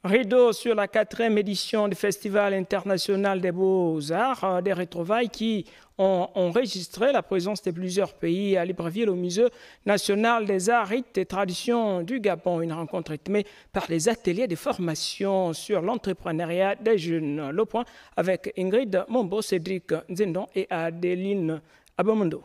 Rideau sur la 4e édition du Festival international des beaux-arts, des retrouvailles qui ont enregistré la présence de plusieurs pays à Libreville au Musée national des arts, rites et traditions du Gabon. Une rencontre rythmée par les ateliers de formation sur l'entrepreneuriat des jeunes. Le point avec Ingrid Mombo, Cédric Nzendon et Adeline Abomondo.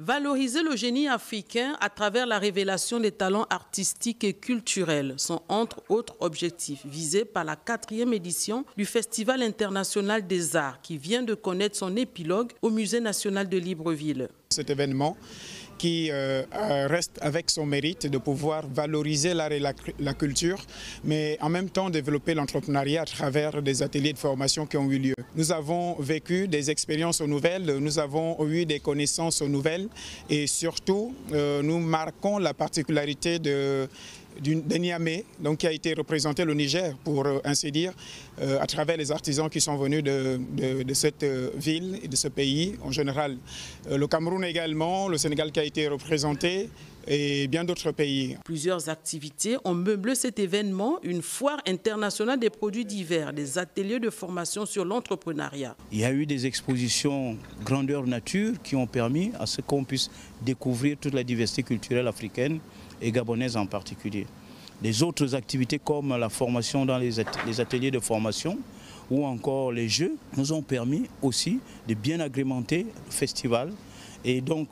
Valoriser le génie africain à travers la révélation des talents artistiques et culturels sont entre autres objectifs visés par la 4e édition du Festival international des arts qui vient de connaître son épilogue au Musée national de Libreville. Cet événement qui reste avec son mérite de pouvoir valoriser l'art et la culture, mais en même temps développer l'entrepreneuriat à travers des ateliers de formation qui ont eu lieu. Nous avons vécu des expériences nouvelles, nous avons eu des connaissances nouvelles et surtout nous marquons la particularité de Niamey, donc qui a été représenté le Niger, pour ainsi dire, à travers les artisans qui sont venus de cette ville et de ce pays en général. Le Cameroun également, le Sénégal qui a été représenté et bien d'autres pays. Plusieurs activités ont meublé cet événement, une foire internationale des produits divers, des ateliers de formation sur l'entrepreneuriat. Il y a eu des expositions grandeur nature qui ont permis à ce qu'on puisse découvrir toute la diversité culturelle africaine et gabonaise en particulier. Les autres activités comme la formation dans les ateliers de formation ou encore les jeux nous ont permis aussi de bien agrémenter le festival. Et donc,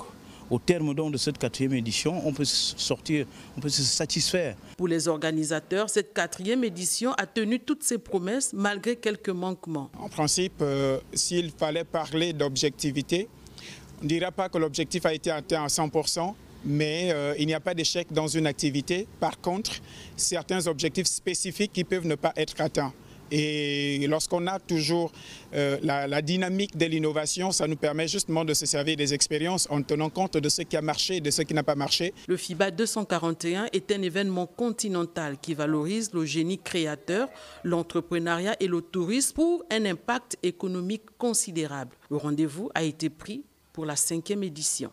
au terme donc de cette 4e édition, on peut se satisfaire. Pour les organisateurs, cette 4e édition a tenu toutes ses promesses malgré quelques manquements. En principe, s'il fallait parler d'objectivité, on ne dira pas que l'objectif a été atteint à 100%. Mais il n'y a pas d'échec dans une activité. Par contre, certains objectifs spécifiques qui peuvent ne pas être atteints. Et lorsqu'on a toujours la dynamique de l'innovation, ça nous permet justement de se servir des expériences en tenant compte de ce qui a marché et de ce qui n'a pas marché. Le FIBA 241 est un événement continental qui valorise le génie créateur, l'entrepreneuriat et le tourisme pour un impact économique considérable. Le rendez-vous a été pris pour la 5e édition.